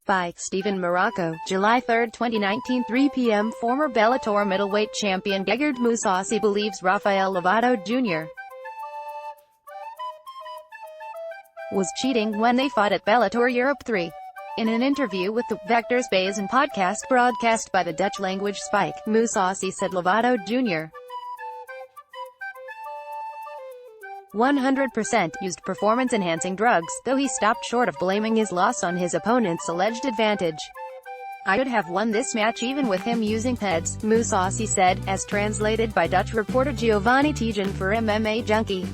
by Stephen Marrocco, July 3, 2019, 3 p.m. Former Bellator middleweight champion Gegard Mousasi believes Rafael Lovato Jr. was cheating when they fought at Bellator Europe 3. In an interview with the Vechtersbazen Podcast broadcast by the Dutch-language Spike, Mousasi said Lovato Jr. 100% used performance-enhancing drugs, though he stopped short of blaming his loss on his opponent's alleged advantage. "I could have won this match even with him using PEDs," Mousasi said, as translated by Dutch reporter Giovanni Tijan for MMA Junkie.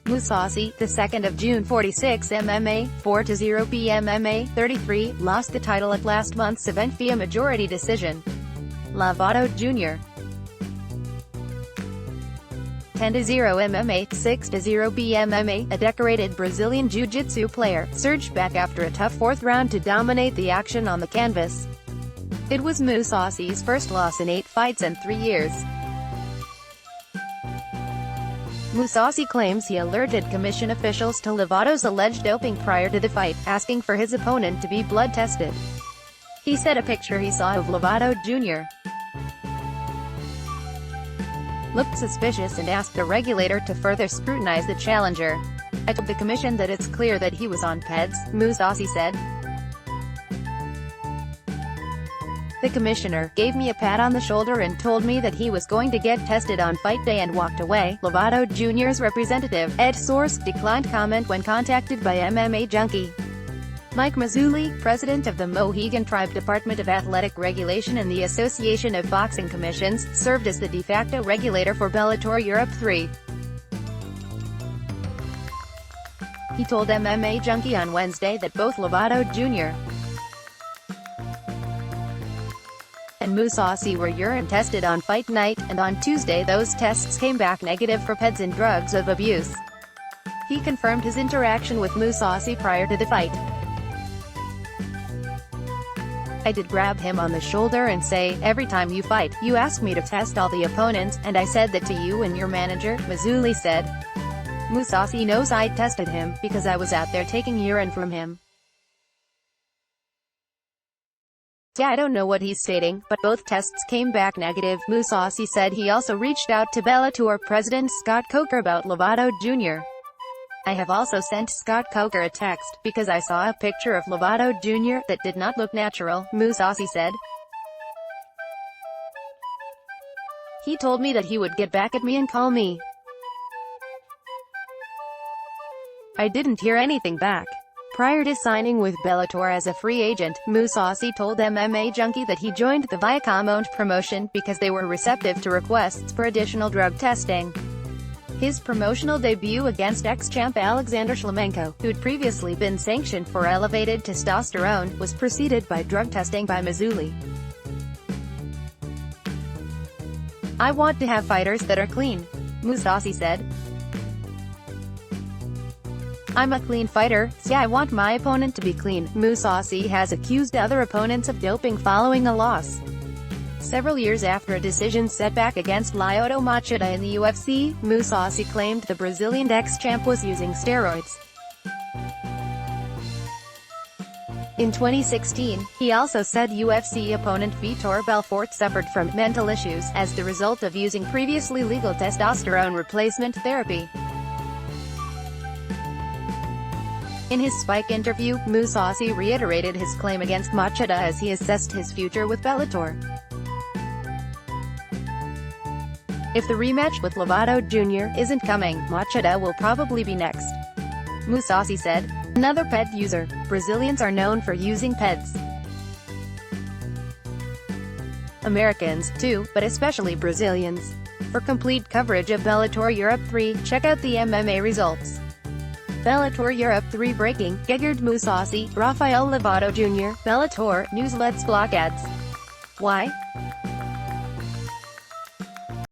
Mousasi, the 2nd of June, 46 MMA, 4-0 PMMA, 33, lost the title at last month's event via majority decision. Lovato Jr. 10-0 MMA, 6-0 PMMA, a decorated Brazilian jiu-jitsu player, surged back after a tough fourth round to dominate the action on the canvas. It was Mousasi's first loss in 8 fights and 3 years. Mousasi claims he alerted commission officials to Lovato's alleged doping prior to the fight, asking for his opponent to be blood tested. He said a picture he saw of Lovato Jr. looked suspicious and asked the regulator to further scrutinize the challenger. "I told the commission that it's clear that he was on PEDs," Mousasi said. "The commissioner gave me a pat on the shoulder and told me that he was going to get tested on fight day and walked away." Lovato Jr.'s representative, Ed Source, declined comment when contacted by MMA Junkie. Mike Mazzulli, president of the Mohegan Tribe Department of Athletic Regulation and the Association of Boxing Commissions, served as the de facto regulator for Bellator Europe 3. He told MMA Junkie on Wednesday that both Lovato Jr. and Mousasi were urine tested on fight night, and on Tuesday those tests came back negative for PEDs and drugs of abuse. He confirmed his interaction with Mousasi prior to the fight. "I did grab him on the shoulder and say, 'Every time you fight, you ask me to test all the opponents, and I said that to you and your manager,'" Mazzulli said. Mousasi knows I tested him, because I was out there taking urine from him. "Yeah, I don't know what he's stating, but both tests came back negative," Mousasi said. He also reached out to Bellator president Scott Coker about Lovato Jr. "I have also sent Scott Coker a text, because I saw a picture of Lovato Jr. that did not look natural," Mousasi said. "He told me that he would get back at me and call me. I didn't hear anything back." Prior to signing with Bellator as a free agent, Mousasi told MMA Junkie that he joined the Viacom-owned promotion because they were receptive to requests for additional drug testing. His promotional debut against ex-champ Alexander Shlemenko, who'd previously been sanctioned for elevated testosterone, was preceded by drug testing by Mazzulli. "I want to have fighters that are clean," Mousasi said. "I'm a clean fighter, so I want my opponent to be clean." Mousasi has accused other opponents of doping following a loss. Several years after a decision setback against Lyoto Machida in the UFC, Mousasi claimed the Brazilian ex-champ was using steroids. In 2016, he also said UFC opponent Vitor Belfort suffered from mental issues as the result of using previously legal testosterone replacement therapy. In his Spike interview, Mousasi reiterated his claim against Machida as he assessed his future with Bellator. "If the rematch with Lovato Jr. isn't coming, Machida will probably be next," Mousasi said. Another PED user. Brazilians are known for using PEDs. Americans, too, but especially Brazilians. For complete coverage of Bellator Europe 3, check out the MMA results. Bellator Europe 3 breaking, Gegard Mousasi, Rafael Lovato Jr., Bellator, news. Let's block ads. Why?